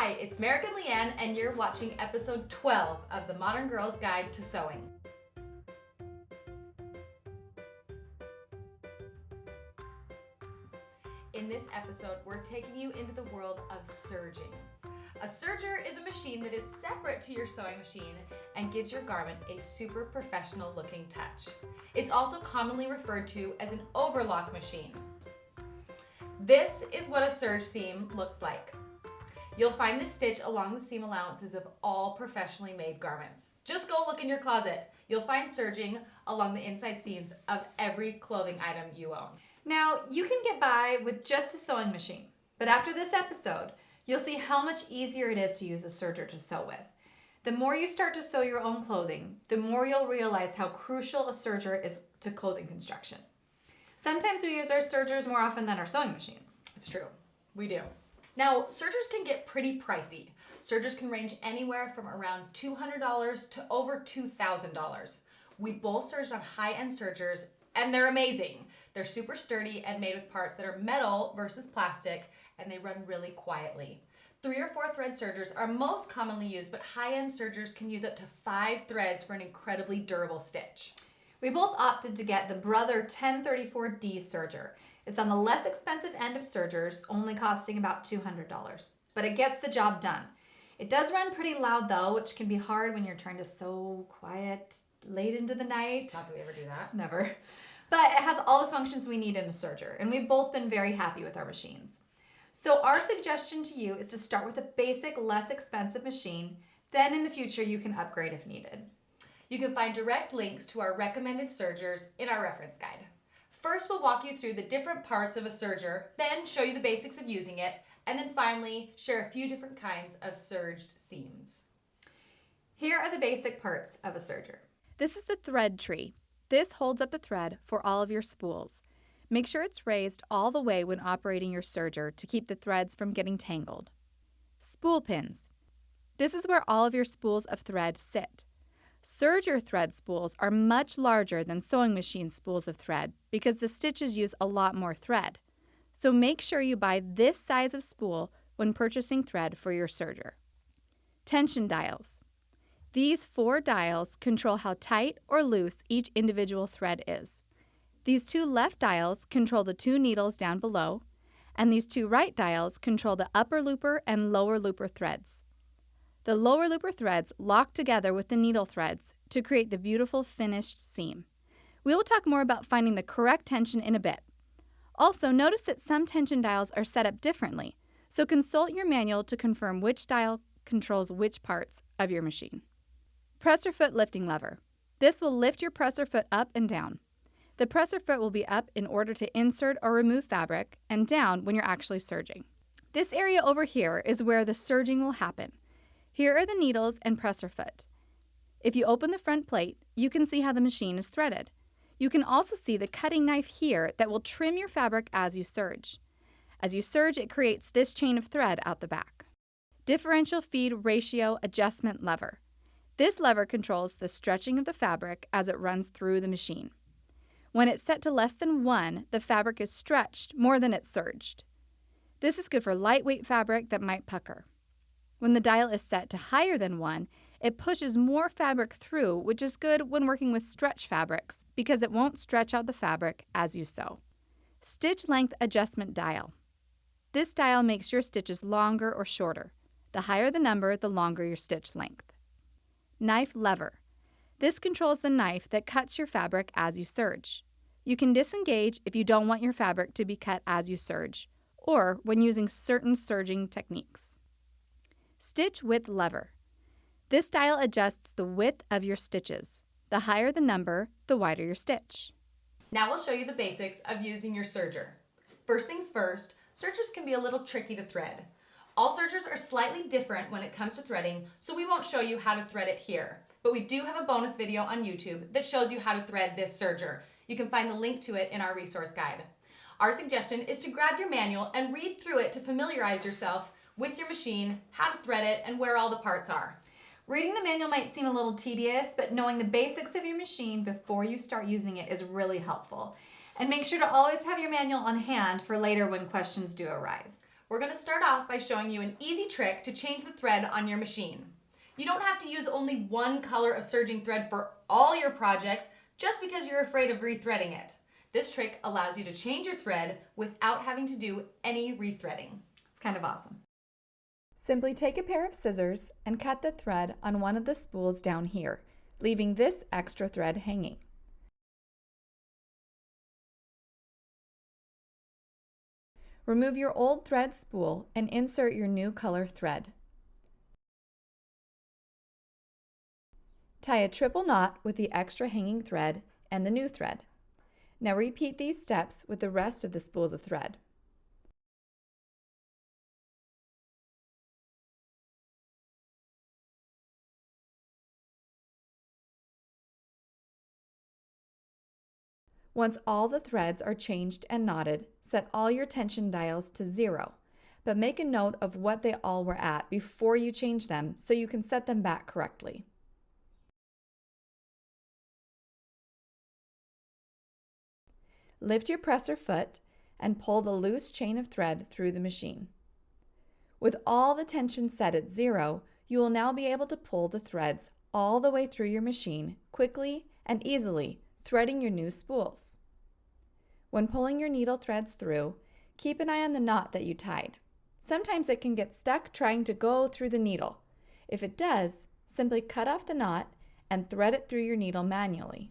Hi, it's Merrick and Leanne, and you're watching episode 12 of the Modern Girl's Guide to Sewing. In this episode, we're taking you into the world of serging. A serger is a machine that is separate to your sewing machine and gives your garment a super professional looking touch. It's also commonly referred to as an overlock machine. This is what a serge seam looks like. You'll find this stitch along the seam allowances of all professionally made garments. Just go look in your closet. You'll find serging along the inside seams of every clothing item you own. Now, you can get by with just a sewing machine, but after this episode, you'll see how much easier it is to use a serger to sew with. The more you start to sew your own clothing, the more you'll realize how crucial a serger is to clothing construction. Sometimes we use our sergers more often than our sewing machines. It's true. We do. Now, sergers can get pretty pricey. Sergers can range anywhere from around $200 to over $2,000. We've both serged on high-end sergers, and they're amazing. They're super sturdy and made with parts that are metal versus plastic, and they run really quietly. 3 or 4 thread sergers are most commonly used, but high-end sergers can use up to 5 threads for an incredibly durable stitch. We both opted to get the Brother 1034D serger. It's on the less expensive end of sergers, only costing about $200, but it gets the job done. It does run pretty loud though, which can be hard when you're trying to sew quiet late into the night. Not that we ever do that. Never. But it has all the functions we need in a serger, and we've both been very happy with our machines. So our suggestion to you is to start with a basic, less expensive machine. Then in the future, you can upgrade if needed. You can find direct links to our recommended sergers in our reference guide. First, we'll walk you through the different parts of a serger, then show you the basics of using it, and then finally share a few different kinds of serged seams. Here are the basic parts of a serger. This is the thread tree. This holds up the thread for all of your spools. Make sure it's raised all the way when operating your serger to keep the threads from getting tangled. Spool pins. This is where all of your spools of thread sit. Serger thread spools are much larger than sewing machine spools of thread because the stitches use a lot more thread. So make sure you buy this size of spool when purchasing thread for your serger. Tension dials. These 4 dials control how tight or loose each individual thread is. These 2 left dials control the 2 needles down below, and these 2 right dials control the upper looper and lower looper threads. The lower looper threads lock together with the needle threads to create the beautiful finished seam. We will talk more about finding the correct tension in a bit. Also, notice that some tension dials are set up differently, so consult your manual to confirm which dial controls which parts of your machine. Presser foot lifting lever. This will lift your presser foot up and down. The presser foot will be up in order to insert or remove fabric, and down when you're actually serging. This area over here is where the serging will happen. Here are the needles and presser foot. If you open the front plate, you can see how the machine is threaded. You can also see the cutting knife here that will trim your fabric as you serge. As you serge, it creates this chain of thread out the back. Differential feed ratio adjustment lever. This lever controls the stretching of the fabric as it runs through the machine. When it's set to less than 1, the fabric is stretched more than it's serged. This is good for lightweight fabric that might pucker. When the dial is set to higher than 1, it pushes more fabric through, which is good when working with stretch fabrics because it won't stretch out the fabric as you sew. Stitch length adjustment dial. This dial makes your stitches longer or shorter. The higher the number, the longer your stitch length. Knife lever. This controls the knife that cuts your fabric as you serge. You can disengage if you don't want your fabric to be cut as you serge, or when using certain serging techniques. Stitch width lever. This dial adjusts the width of your stitches. The higher the number, the wider your stitch. Now we'll show you the basics of using your serger. First things first, sergers can be a little tricky to thread. All sergers are slightly different when it comes to threading, so we won't show you how to thread it here. But we do have a bonus video on YouTube that shows you how to thread this serger. You can find the link to it in our resource guide. Our suggestion is to grab your manual and read through it to familiarize yourself with your machine, how to thread it, and where all the parts are. Reading the manual might seem a little tedious, but knowing the basics of your machine before you start using it is really helpful. And make sure to always have your manual on hand for later when questions do arise. We're going to start off by showing you an easy trick to change the thread on your machine. You don't have to use only one color of serging thread for all your projects just because you're afraid of rethreading it. This trick allows you to change your thread without having to do any rethreading. It's kind of awesome. Simply take a pair of scissors and cut the thread on one of the spools down here, leaving this extra thread hanging. Remove your old thread spool and insert your new color thread. Tie a triple knot with the extra hanging thread and the new thread. Now repeat these steps with the rest of the spools of thread. Once all the threads are changed and knotted, set all your tension dials to 0, but make a note of what they all were at before you change them so you can set them back correctly. Lift your presser foot and pull the loose chain of thread through the machine. With all the tension set at 0, you will now be able to pull the threads all the way through your machine quickly and easily, threading your new spools. When pulling your needle threads through, keep an eye on the knot that you tied. Sometimes it can get stuck trying to go through the needle. If it does, simply cut off the knot and thread it through your needle manually.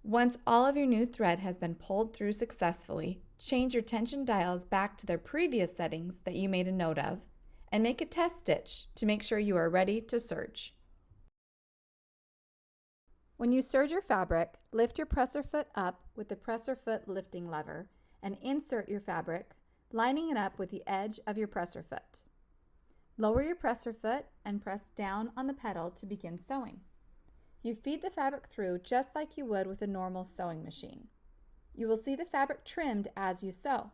Once all of your new thread has been pulled through successfully, change your tension dials back to their previous settings that you made a note of, and make a test stitch to make sure you are ready to serge. When you serge your fabric, lift your presser foot up with the presser foot lifting lever and insert your fabric, lining it up with the edge of your presser foot. Lower your presser foot and press down on the pedal to begin sewing. You feed the fabric through just like you would with a normal sewing machine. You will see the fabric trimmed as you sew.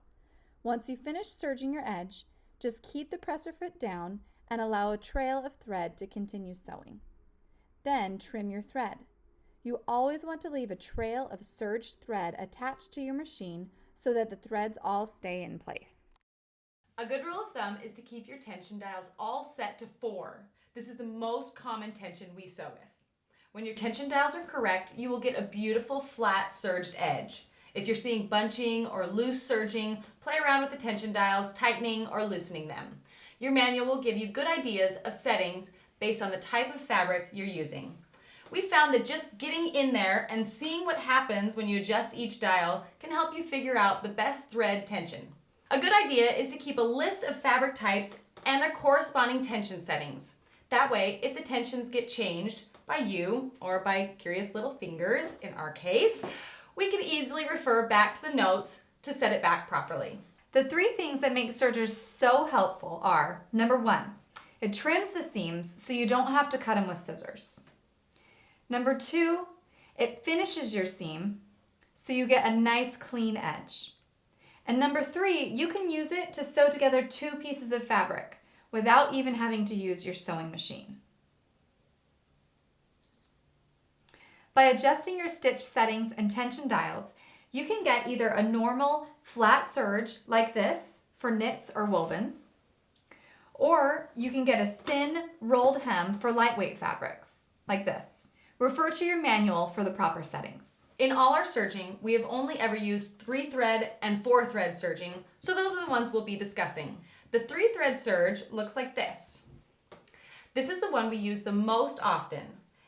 Once you finish serging your edge, just keep the presser foot down and allow a trail of thread to continue sewing. Then trim your thread. You always want to leave a trail of serged thread attached to your machine so that the threads all stay in place. A good rule of thumb is to keep your tension dials all set to 4. This is the most common tension we sew with. When your tension dials are correct, you will get a beautiful flat serged edge. If you're seeing bunching or loose serging, play around with the tension dials, tightening or loosening them. Your manual will give you good ideas of settings based on the type of fabric you're using. We found that just getting in there and seeing what happens when you adjust each dial can help you figure out the best thread tension. A good idea is to keep a list of fabric types and their corresponding tension settings. That way, if the tensions get changed by you or by curious little fingers, in our case, we can easily refer back to the notes to set it back properly. The 3 things that make sergers so helpful are, number 1, it trims the seams so you don't have to cut them with scissors. Number 2, it finishes your seam so you get a nice clean edge. And number 3, you can use it to sew together 2 pieces of fabric without even having to use your sewing machine. By adjusting your stitch settings and tension dials, you can get either a normal flat serge like this for knits or wovens, or you can get a thin rolled hem for lightweight fabrics like this. Refer to your manual for the proper settings. In all our serging, we have only ever used 3-thread and 4-thread serging, so those are the ones we'll be discussing. The 3-thread serge looks like this. This is the one we use the most often.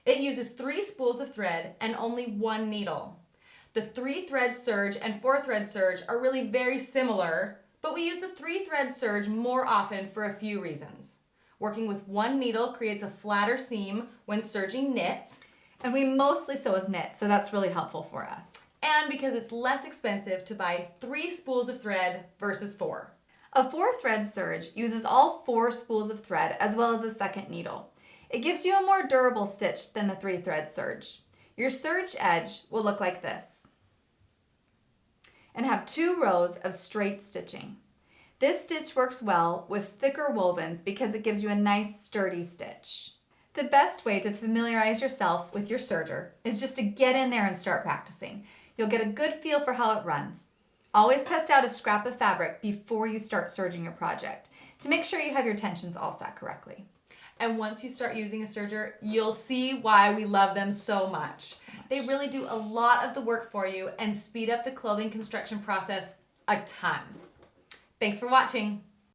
It uses 3 spools of thread and only 1 needle. The 3-thread serge and 4-thread serge are really very similar, but we use the 3-thread serge more often for a few reasons. Working with 1 needle creates a flatter seam when serging knits. And we mostly sew with knit, so that's really helpful for us. And because it's less expensive to buy 3 spools of thread versus 4. A 4-thread serge uses all 4 spools of thread as well as a second needle. It gives you a more durable stitch than the 3-thread serge. Your serge edge will look like this and have 2 rows of straight stitching. This stitch works well with thicker wovens because it gives you a nice sturdy stitch. The best way to familiarize yourself with your serger is just to get in there and start practicing. You'll get a good feel for how it runs. Always test out a scrap of fabric before you start serging your project to make sure you have your tensions all set correctly. And once you start using a serger, you'll see why we love them so much. They really do a lot of the work for you and speed up the clothing construction process a ton. Thanks for watching.